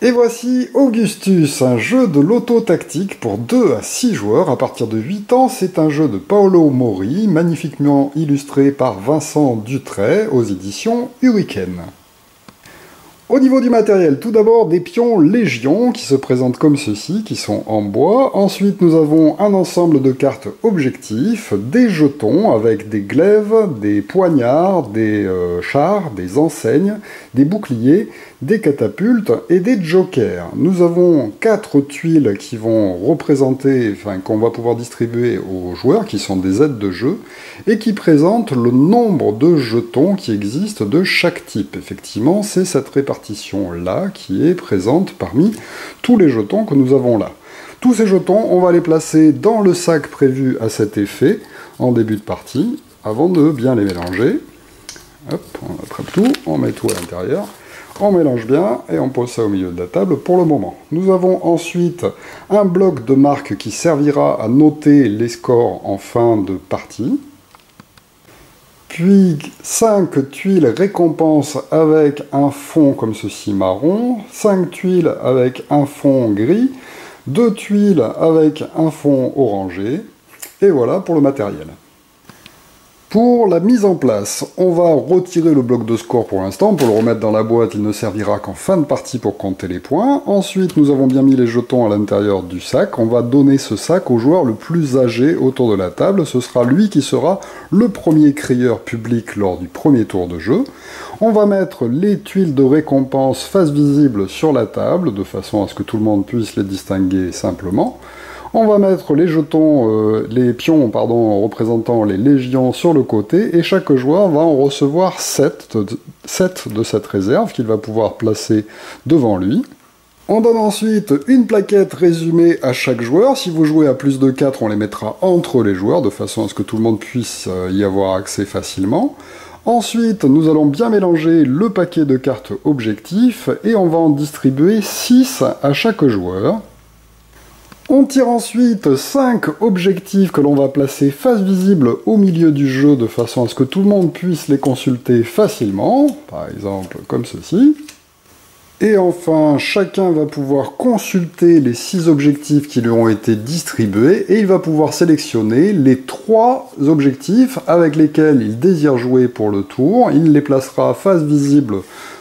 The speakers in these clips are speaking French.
Et voici Augustus, un jeu de loto tactique pour 2 à 6 joueurs à partir de 8 ans. C'est un jeu de Paolo Mori, magnifiquement illustré par Vincent Dutray aux éditions Hurricane. Au niveau du matériel, tout d'abord des pions Légion qui se présentent comme ceci, qui sont en bois. Ensuite, nous avons un ensemble de cartes objectifs, des jetons avec des glaives, des poignards, des chars, des enseignes, des boucliers, des catapultes et des jokers. Nous avons 4 tuiles qui vont représenter, qu'on va pouvoir distribuer aux joueurs, qui sont des aides de jeu, et qui présentent le nombre de jetons qui existent de chaque type. Effectivement, c'est cette répartition-là qui est présente parmi tous les jetons que nous avons là. Tous ces jetons, on va les placer dans le sac prévu à cet effet, en début de partie, avant de bien les mélanger. Hop, on attrape tout, on met tout à l'intérieur. On mélange bien et on pose ça au milieu de la table pour le moment. Nous avons ensuite un bloc de marque qui servira à noter les scores en fin de partie. Puis 5 tuiles récompenses avec un fond comme ceci marron, 5 tuiles avec un fond gris, 2 tuiles avec un fond orangé, et voilà pour le matériel. Pour la mise en place, on va retirer le bloc de score pour l'instant. Pour le remettre dans la boîte, il ne servira qu'en fin de partie pour compter les points. Ensuite, nous avons bien mis les jetons à l'intérieur du sac. On va donner ce sac au joueur le plus âgé autour de la table. Ce sera lui qui sera le premier crieur public lors du premier tour de jeu. On va mettre les tuiles de récompense face visible sur la table, de façon à ce que tout le monde puisse les distinguer simplement. On va mettre les jetons, les pions, représentant les légions sur le côté, et chaque joueur va en recevoir 7 de cette réserve qu'il va pouvoir placer devant lui. On donne ensuite une plaquette résumée à chaque joueur. Si vous jouez à plus de 4, on les mettra entre les joueurs, de façon à ce que tout le monde puisse y avoir accès facilement. Ensuite, nous allons bien mélanger le paquet de cartes objectifs, et on va en distribuer 6 à chaque joueur. On tire ensuite 5 objectifs que l'on va placer face visible au milieu du jeu de façon à ce que tout le monde puisse les consulter facilement, par exemple comme ceci. Et enfin, chacun va pouvoir consulter les 6 objectifs qui lui ont été distribués et il va pouvoir sélectionner les 3 objectifs avec lesquels il désire jouer pour le tour. Il les placera face visible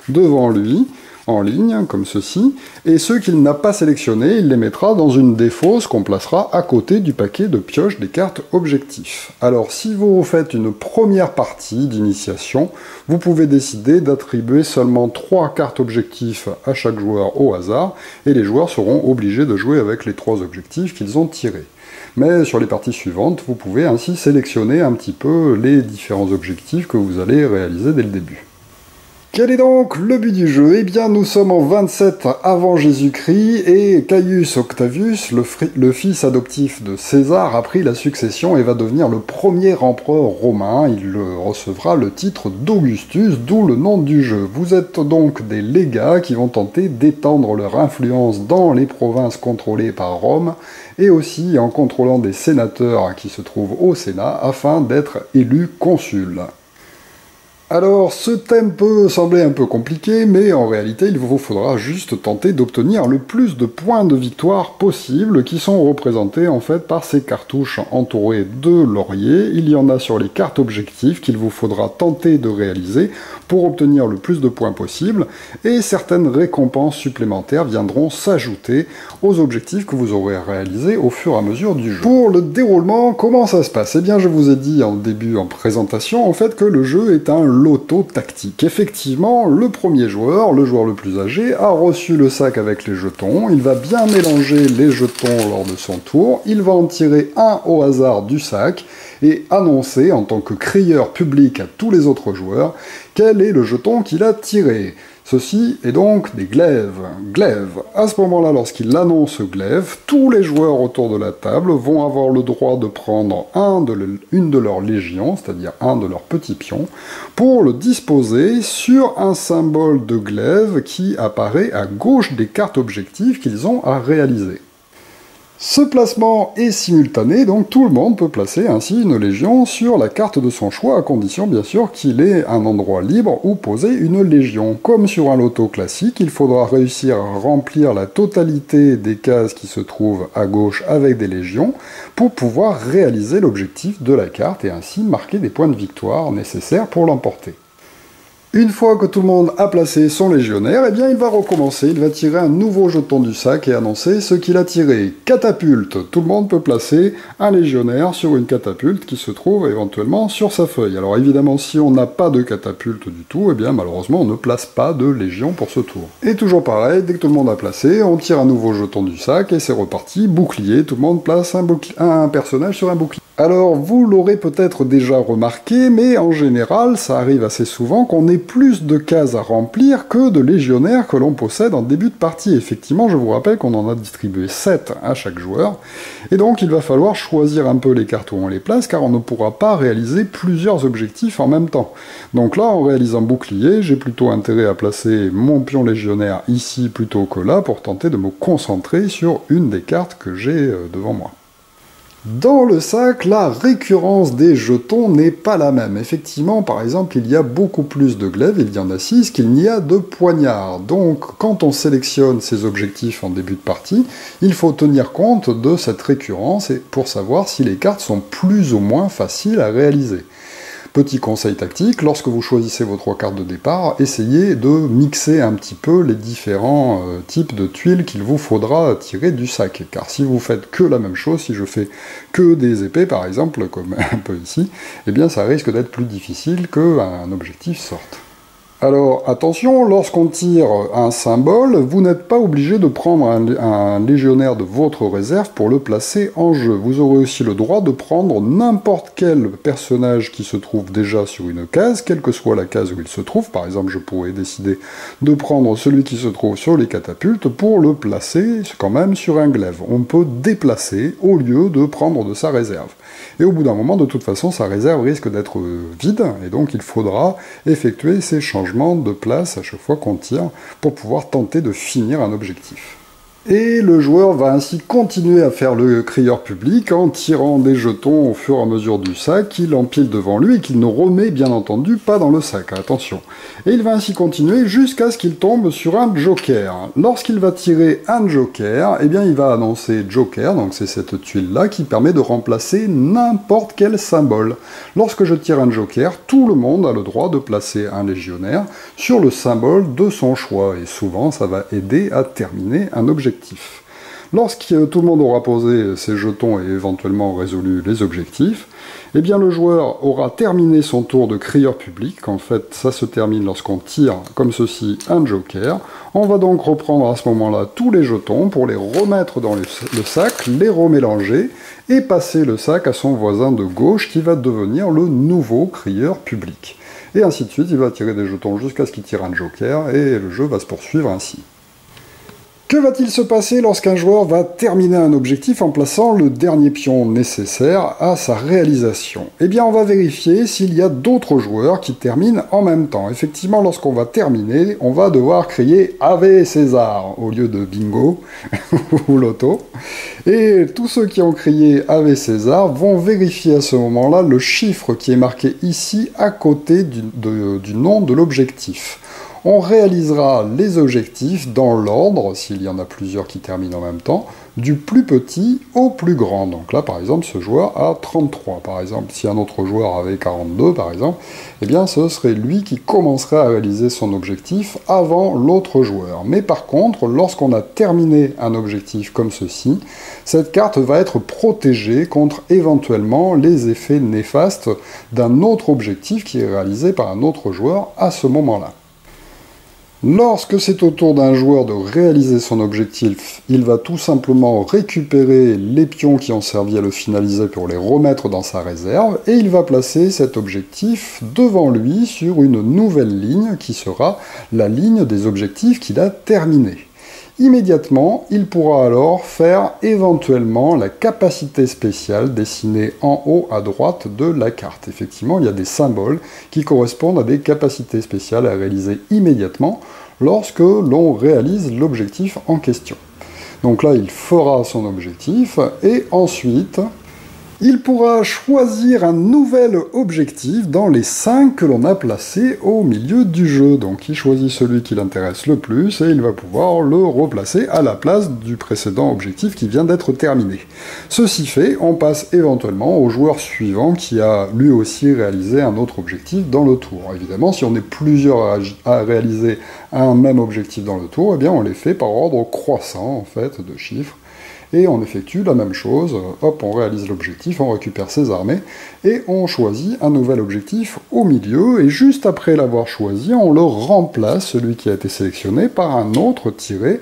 devant lui, en ligne, comme ceci, et ceux qu'il n'a pas sélectionnés, il les mettra dans une défausse qu'on placera à côté du paquet de pioche des cartes objectifs. Alors, si vous faites une première partie d'initiation, vous pouvez décider d'attribuer seulement 3 cartes objectifs à chaque joueur au hasard, et les joueurs seront obligés de jouer avec les 3 objectifs qu'ils ont tirés. Mais sur les parties suivantes, vous pouvez ainsi sélectionner un petit peu les différents objectifs que vous allez réaliser dès le début. Quel est donc le but du jeu? Eh bien, nous sommes en 27 avant Jésus-Christ, et Caius Octavius, le fils adoptif de César, a pris la succession et va devenir le premier empereur romain. Il recevra le titre d'Augustus, d'où le nom du jeu. Vous êtes donc des légats qui vont tenter d'étendre leur influence dans les provinces contrôlées par Rome, et aussi en contrôlant des sénateurs qui se trouvent au Sénat, afin d'être élus consuls. Alors, ce thème peut sembler un peu compliqué, mais en réalité, il vous faudra juste tenter d'obtenir le plus de points de victoire possible, qui sont représentés en fait par ces cartouches entourées de lauriers. Il y en a sur les cartes objectifs qu'il vous faudra tenter de réaliser pour obtenir le plus de points possible, et certaines récompenses supplémentaires viendront s'ajouter aux objectifs que vous aurez réalisés au fur et à mesure du jeu. Pour le déroulement, comment ça se passe? Eh bien, je vous ai dit en début, en présentation, en fait, que le jeu est un loto tactique. Effectivement, le premier joueur, le joueur le plus âgé, a reçu le sac avec les jetons. Il va bien mélanger les jetons lors de son tour. Il va en tirer un au hasard du sac et annoncer en tant que crieur public à tous les autres joueurs quel est le jeton qu'il a tiré. Ceci est donc des glaives. Glaives. À ce moment-là, lorsqu'il annonce glaive, tous les joueurs autour de la table vont avoir le droit de prendre une de leurs légions, c'est-à-dire un de leurs petits pions, pour le disposer sur un symbole de glaive qui apparaît à gauche des cartes objectives qu'ils ont à réaliser. Ce placement est simultané, donc tout le monde peut placer ainsi une légion sur la carte de son choix, à condition bien sûr qu'il ait un endroit libre où poser une légion. Comme sur un loto classique, il faudra réussir à remplir la totalité des cases qui se trouvent à gauche avec des légions pour pouvoir réaliser l'objectif de la carte et ainsi marquer des points de victoire nécessaires pour l'emporter. Une fois que tout le monde a placé son légionnaire, eh bien il va recommencer, il va tirer un nouveau jeton du sac et annoncer ce qu'il a tiré. Catapulte. Tout le monde peut placer un légionnaire sur une catapulte qui se trouve éventuellement sur sa feuille. Alors évidemment, si on n'a pas de catapulte du tout, eh bien malheureusement on ne place pas de légion pour ce tour. Et toujours pareil, dès que tout le monde a placé, on tire un nouveau jeton du sac et c'est reparti, bouclier, tout le monde place un personnage sur un bouclier. Alors, vous l'aurez peut-être déjà remarqué, mais en général, ça arrive assez souvent qu'on ait plus de cases à remplir que de légionnaires que l'on possède en début de partie. Effectivement, je vous rappelle qu'on en a distribué 7 à chaque joueur, et donc il va falloir choisir un peu les cartes où on les place, car on ne pourra pas réaliser plusieurs objectifs en même temps. Donc là, en réalisant bouclier, j'ai plutôt intérêt à placer mon pion légionnaire ici plutôt que là, pour tenter de me concentrer sur une des cartes que j'ai devant moi. Dans le sac, la récurrence des jetons n'est pas la même. Effectivement, par exemple, il y a beaucoup plus de glaives, il y en a 6, qu'il n'y a de poignards. Donc, quand on sélectionne ces objectifs en début de partie, il faut tenir compte de cette récurrence pour savoir si les cartes sont plus ou moins faciles à réaliser. Petit conseil tactique, lorsque vous choisissez vos 3 cartes de départ, essayez de mixer un petit peu les différents types de tuiles qu'il vous faudra tirer du sac. Car si vous faites que la même chose, si je fais que des épées par exemple, comme un peu ici, eh bien ça risque d'être plus difficile qu'un objectif sorte. Alors attention, lorsqu'on tire un symbole, vous n'êtes pas obligé de prendre un légionnaire de votre réserve pour le placer en jeu. Vous aurez aussi le droit de prendre n'importe quel personnage qui se trouve déjà sur une case, quelle que soit la case où il se trouve. Par exemple, je pourrais décider de prendre celui qui se trouve sur les catapultes pour le placer quand même sur un glaive. On peut déplacer au lieu de prendre de sa réserve. Et au bout d'un moment, de toute façon, sa réserve risque d'être vide, et donc il faudra effectuer ces changements de place à chaque fois qu'on tire pour pouvoir tenter de finir un objectif. Et le joueur va ainsi continuer à faire le crieur public en tirant des jetons au fur et à mesure du sac qu'il empile devant lui et qu'il ne remet bien entendu pas dans le sac, attention. Et il va ainsi continuer jusqu'à ce qu'il tombe sur un joker. Lorsqu'il va tirer un joker, eh bien il va annoncer joker, donc c'est cette tuile-là qui permet de remplacer n'importe quel symbole. Lorsque je tire un joker, tout le monde a le droit de placer un légionnaire sur le symbole de son choix, et souvent ça va aider à terminer un objectif. Lorsque tout le monde aura posé ses jetons et éventuellement résolu les objectifs, eh bien le joueur aura terminé son tour de crieur public. En fait, ça se termine lorsqu'on tire, comme ceci, un joker. On va donc reprendre à ce moment-là tous les jetons pour les remettre dans le sac, les remélanger et passer le sac à son voisin de gauche qui va devenir le nouveau crieur public. Et ainsi de suite, il va tirer des jetons jusqu'à ce qu'il tire un joker et le jeu va se poursuivre ainsi. Que va-t-il se passer lorsqu'un joueur va terminer un objectif en plaçant le dernier pion nécessaire à sa réalisation? Eh bien, on va vérifier s'il y a d'autres joueurs qui terminent en même temps. Effectivement, lorsqu'on va terminer, on va devoir crier « Ave César » au lieu de « Bingo » ou « Loto ». Et tous ceux qui ont crié « Ave César » vont vérifier à ce moment-là le chiffre qui est marqué ici à côté du nom de l'objectif. On réalisera les objectifs dans l'ordre, s'il y en a plusieurs qui terminent en même temps, du plus petit au plus grand. Donc là, par exemple, ce joueur a 33, par exemple. Si un autre joueur avait 42, par exemple, eh bien, ce serait lui qui commencerait à réaliser son objectif avant l'autre joueur. Mais par contre, lorsqu'on a terminé un objectif comme ceci, cette carte va être protégée contre éventuellement les effets néfastes d'un autre objectif qui est réalisé par un autre joueur à ce moment-là. Lorsque c'est au tour d'un joueur de réaliser son objectif, il va tout simplement récupérer les pions qui ont servi à le finaliser pour les remettre dans sa réserve, et il va placer cet objectif devant lui sur une nouvelle ligne qui sera la ligne des objectifs qu'il a terminés. Immédiatement, il pourra alors faire éventuellement la capacité spéciale dessinée en haut à droite de la carte. Effectivement, il y a des symboles qui correspondent à des capacités spéciales à réaliser immédiatement lorsque l'on réalise l'objectif en question. Donc là, il fera son objectif, et ensuite, il pourra choisir un nouvel objectif dans les 5 que l'on a placés au milieu du jeu. Donc il choisit celui qui l'intéresse le plus, et il va pouvoir le replacer à la place du précédent objectif qui vient d'être terminé. Ceci fait, on passe éventuellement au joueur suivant qui a lui aussi réalisé un autre objectif dans le tour. Évidemment, si on est plusieurs à réaliser un même objectif dans le tour, eh bien on les fait par ordre croissant en fait de chiffres. Et on effectue la même chose, hop, on réalise l'objectif, on récupère ses armées, et on choisit un nouvel objectif au milieu, et juste après l'avoir choisi, on le remplace, celui qui a été sélectionné, par un autre tiré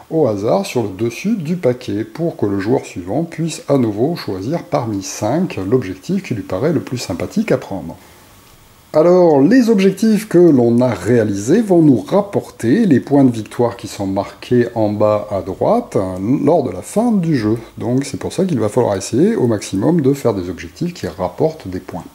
au hasard sur le dessus du paquet, pour que le joueur suivant puisse à nouveau choisir parmi 5 l'objectif qui lui paraît le plus sympathique à prendre. Alors, les objectifs que l'on a réalisés vont nous rapporter les points de victoire qui sont marqués en bas à droite lors de la fin du jeu. Donc c'est pour ça qu'il va falloir essayer au maximum de faire des objectifs qui rapportent des points.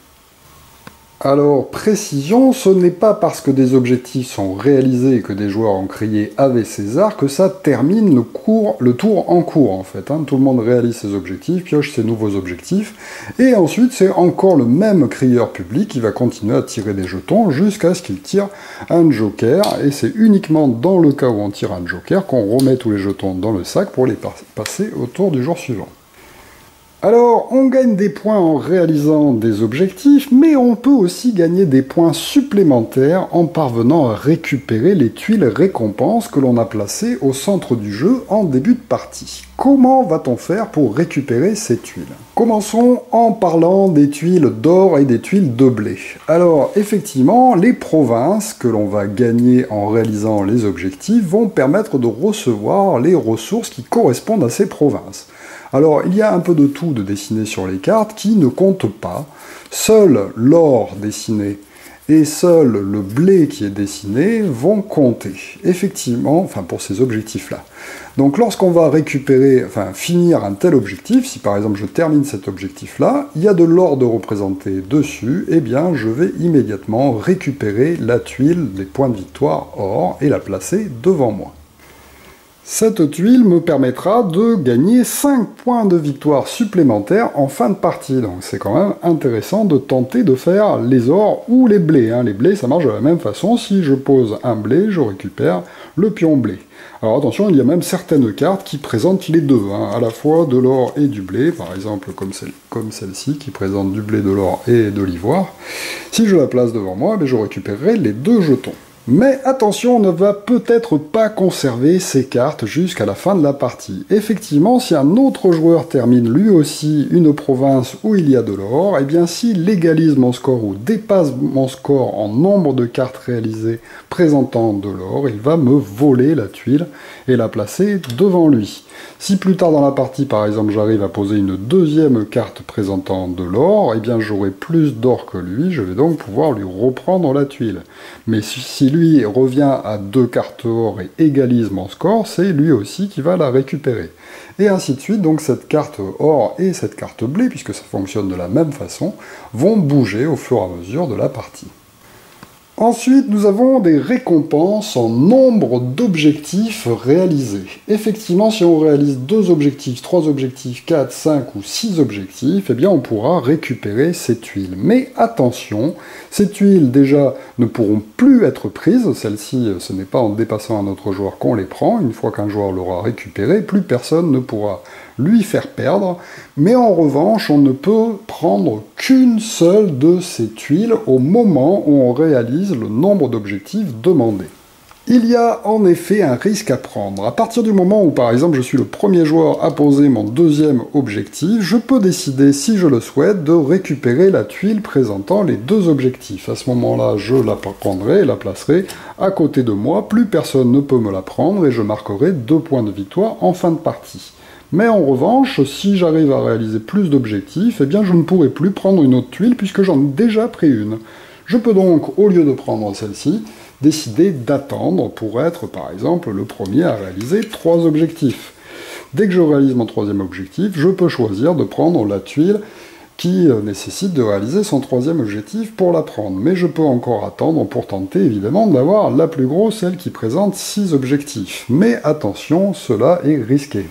Alors, précision, ce n'est pas parce que des objectifs sont réalisés et que des joueurs ont crié « Ave César » que ça termine le tour en cours, en fait. Tout le monde réalise ses objectifs, pioche ses nouveaux objectifs, et ensuite c'est encore le même crieur public qui va continuer à tirer des jetons jusqu'à ce qu'il tire un joker, et c'est uniquement dans le cas où on tire un joker qu'on remet tous les jetons dans le sac pour les passer au tour du jour suivant. Alors, on gagne des points en réalisant des objectifs, mais on peut aussi gagner des points supplémentaires en parvenant à récupérer les tuiles récompenses que l'on a placées au centre du jeu en début de partie. Comment va-t-on faire pour récupérer ces tuiles? Commençons en parlant des tuiles d'or et des tuiles de blé. Alors, effectivement, les provinces que l'on va gagner en réalisant les objectifs vont permettre de recevoir les ressources qui correspondent à ces provinces. Alors, il y a un peu de tout de dessiné sur les cartes qui ne compte pas. Seul l'or dessiné et seul le blé qui est dessiné vont compter, effectivement, pour ces objectifs-là. Donc lorsqu'on va finir un tel objectif, si par exemple je termine cet objectif-là, il y a de l'or de représenté dessus, eh bien je vais immédiatement récupérer la tuile des points de victoire or et la placer devant moi. Cette tuile me permettra de gagner 5 points de victoire supplémentaires en fin de partie. Donc c'est quand même intéressant de tenter de faire les ors ou les blés. Les blés, ça marche de la même façon. Si je pose un blé, je récupère le pion blé. Alors attention, il y a même certaines cartes qui présentent les deux, à la fois de l'or et du blé, par exemple comme celle-ci qui présente du blé, de l'or et de l'ivoire. Si je la place devant moi, je récupérerai les deux jetons. Mais attention, on ne va peut-être pas conserver ces cartes jusqu'à la fin de la partie. Effectivement, si un autre joueur termine lui aussi une province où il y a de l'or, eh bien s'il égalise mon score ou dépasse mon score en nombre de cartes réalisées présentant de l'or, il va me voler la tuile et la placer devant lui. Si plus tard dans la partie, par exemple, j'arrive à poser une deuxième carte présentant de l'or, eh bien j'aurai plus d'or que lui, je vais donc pouvoir lui reprendre la tuile. Mais si lui revient à 2 cartes or et égalise mon score, c'est lui aussi qui va la récupérer. Et ainsi de suite, donc cette carte or et cette carte blé, puisque ça fonctionne de la même façon, vont bouger au fur et à mesure de la partie. Ensuite, nous avons des récompenses en nombre d'objectifs réalisés. Effectivement, si on réalise 2 objectifs, 3 objectifs, 4, 5 ou 6 objectifs, eh bien on pourra récupérer ces tuiles. Mais attention, ces tuiles déjà ne pourront plus être prises. Celles-ci, ce n'est pas en dépassant un autre joueur qu'on les prend. Une fois qu'un joueur l'aura récupéré, plus personne ne pourra lui faire perdre, mais en revanche, on ne peut prendre qu'une seule de ces tuiles au moment où on réalise le nombre d'objectifs demandés. Il y a en effet un risque à prendre. À partir du moment où, par exemple, je suis le premier joueur à poser mon deuxième objectif, je peux décider, si je le souhaite, de récupérer la tuile présentant les 2 objectifs. À ce moment-là, je la prendrai et la placerai à côté de moi. Plus personne ne peut me la prendre et je marquerai 2 points de victoire en fin de partie. Mais en revanche, si j'arrive à réaliser plus d'objectifs, eh bien je ne pourrai plus prendre une autre tuile puisque j'en ai déjà pris une. Je peux donc, au lieu de prendre celle-ci, décider d'attendre pour être, par exemple, le premier à réaliser 3 objectifs. Dès que je réalise mon 3e objectif, je peux choisir de prendre la tuile qui nécessite de réaliser son troisième objectif pour la prendre. Mais je peux encore attendre pour tenter évidemment d'avoir la plus grosse, celle qui présente 6 objectifs. Mais attention, cela est risqué.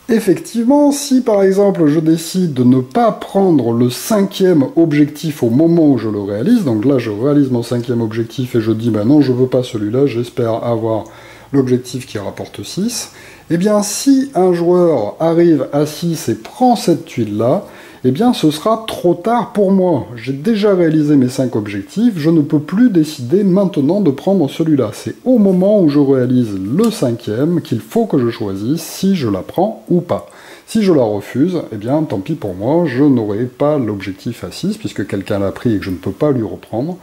Effectivement, si par exemple je décide de ne pas prendre le 5e objectif au moment où je le réalise, donc là je réalise mon 5e objectif et je dis ben non je veux pas celui-là, j'espère avoir l'objectif qui rapporte 6, eh bien si un joueur arrive à 6 et prend cette tuile-là, eh bien ce sera trop tard pour moi. J'ai déjà réalisé mes 5 objectifs, je ne peux plus décider maintenant de prendre celui-là. C'est au moment où je réalise le 5e qu'il faut que je choisisse si je la prends ou pas. Si je la refuse, eh bien tant pis pour moi, je n'aurai pas l'objectif à 6 puisque quelqu'un l'a pris et que je ne peux pas lui reprendre.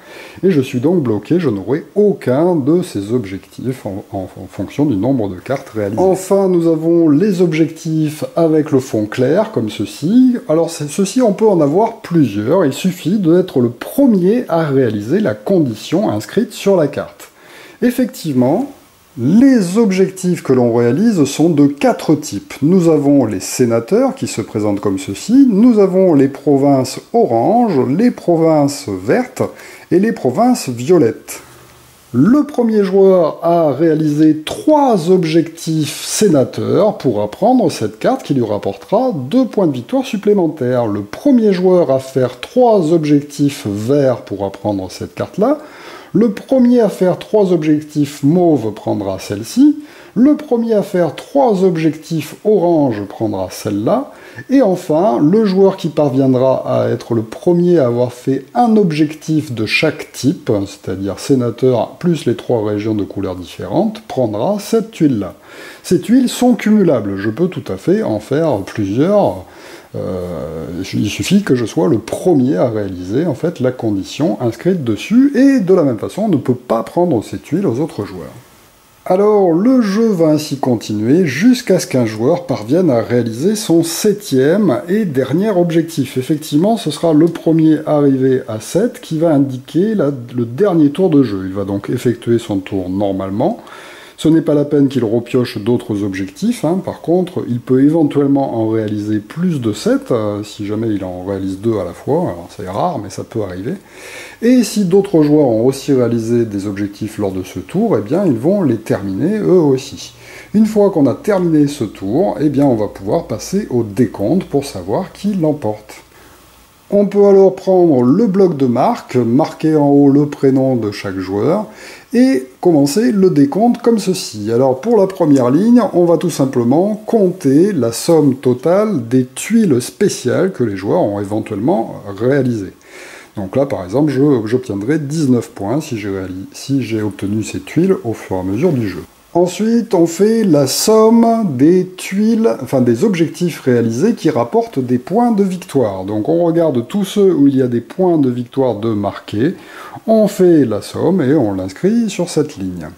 Et je suis donc bloqué, je n'aurai aucun de ces objectifs en fonction du nombre de cartes réalisées. Enfin, nous avons les objectifs avec le fond clair, comme ceci. Alors ceci, on peut en avoir plusieurs, il suffit d'être le premier à réaliser la condition inscrite sur la carte. Effectivement, les objectifs que l'on réalise sont de 4 types. Nous avons les sénateurs qui se présentent comme ceci, nous avons les provinces oranges, les provinces vertes et les provinces violettes. Le premier joueur a réalisé 3 objectifs sénateurs pourra prendre cette carte qui lui rapportera 2 points de victoire supplémentaires. Le premier joueur à faire 3 objectifs verts pourra prendre cette carte-là. Le premier à faire 3 objectifs mauves prendra celle-ci. Le premier à faire 3 objectifs orange prendra celle-là. Et enfin, le joueur qui parviendra à être le premier à avoir fait un objectif de chaque type, c'est-à-dire sénateur plus les 3 régions de couleurs différentes, prendra cette tuile-là. Ces tuiles sont cumulables, je peux tout à fait en faire plusieurs. Il suffit que je sois le premier à réaliser en fait la condition inscrite dessus, et de la même façon, on ne peut pas prendre ces tuiles aux autres joueurs. Alors, le jeu va ainsi continuer jusqu'à ce qu'un joueur parvienne à réaliser son 7e et dernier objectif. Effectivement, ce sera le premier arrivé à 7 qui va indiquer le dernier tour de jeu. Il va donc effectuer son tour normalement. Ce n'est pas la peine qu'il repioche d'autres objectifs, hein. Par contre, il peut éventuellement en réaliser plus de 7, si jamais il en réalise 2 à la fois, alors c'est rare, mais ça peut arriver. Et si d'autres joueurs ont aussi réalisé des objectifs lors de ce tour, eh bien ils vont les terminer eux aussi. Une fois qu'on a terminé ce tour, eh bien on va pouvoir passer au décompte pour savoir qui l'emporte. On peut alors prendre le bloc de marque, marquer en haut le prénom de chaque joueur, et commencer le décompte comme ceci. Alors pour la première ligne, on va tout simplement compter la somme totale des tuiles spéciales que les joueurs ont éventuellement réalisées. Donc là par exemple, j'obtiendrai 19 points si j'ai obtenu ces tuiles au fur et à mesure du jeu. Ensuite, on fait la somme des tuiles, enfin des objectifs réalisés qui rapportent des points de victoire. Donc on regarde tous ceux où il y a des points de victoire de marqués, on fait la somme et on l'inscrit sur cette ligne.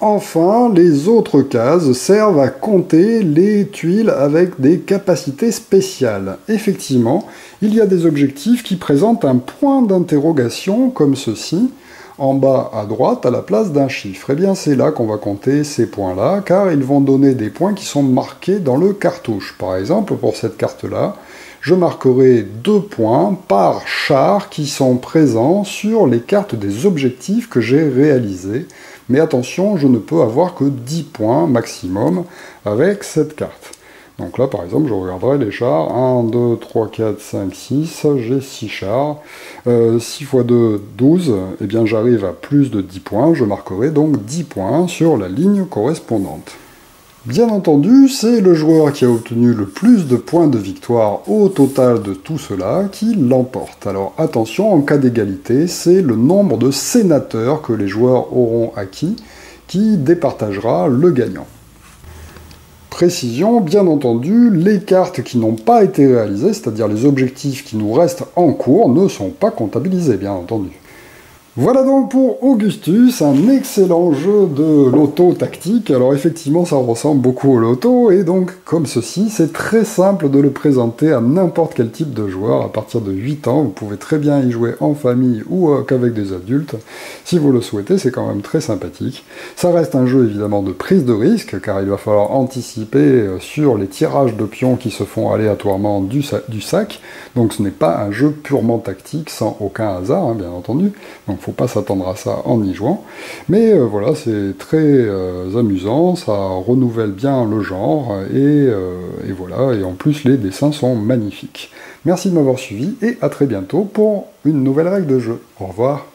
Enfin, les autres cases servent à compter les tuiles avec des capacités spéciales. Effectivement, il y a des objectifs qui présentent un point d'interrogation comme ceci, en bas à droite à la place d'un chiffre. Eh bien c'est là qu'on va compter ces points-là, car ils vont donner des points qui sont marqués dans le cartouche. Par exemple, pour cette carte-là, je marquerai 2 points par char qui sont présents sur les cartes des objectifs que j'ai réalisés. Mais attention, je ne peux avoir que 10 points maximum avec cette carte. Donc là, par exemple, je regarderai les chars. 1, 2, 3, 4, 5, 6. J'ai 6 chars. 6 x 2, 12. Eh bien, j'arrive à plus de 10 points. Je marquerai donc 10 points sur la ligne correspondante. Bien entendu, c'est le joueur qui a obtenu le plus de points de victoire au total de tout cela qui l'emporte. Alors attention, en cas d'égalité, c'est le nombre de sénateurs que les joueurs auront acquis qui départagera le gagnant. Précision, bien entendu, les cartes qui n'ont pas été réalisées, c'est-à-dire les objectifs qui nous restent en cours, ne sont pas comptabilisés, bien entendu. Voilà donc pour Augustus, un excellent jeu de loto tactique. Alors effectivement, ça ressemble beaucoup au loto, et donc comme ceci, c'est très simple de le présenter à n'importe quel type de joueur. À partir de 8 ans, vous pouvez très bien y jouer en famille ou qu'avec des adultes. Si vous le souhaitez, c'est quand même très sympathique. Ça reste un jeu évidemment de prise de risque, car il va falloir anticiper sur les tirages de pions qui se font aléatoirement du sac. Donc ce n'est pas un jeu purement tactique, sans aucun hasard, hein, bien entendu. Donc faut pas s'attendre à ça en y jouant. Mais voilà, c'est très amusant, ça renouvelle bien le genre, et voilà, et en plus les dessins sont magnifiques. Merci de m'avoir suivi, et à très bientôt pour une nouvelle règle de jeu. Au revoir.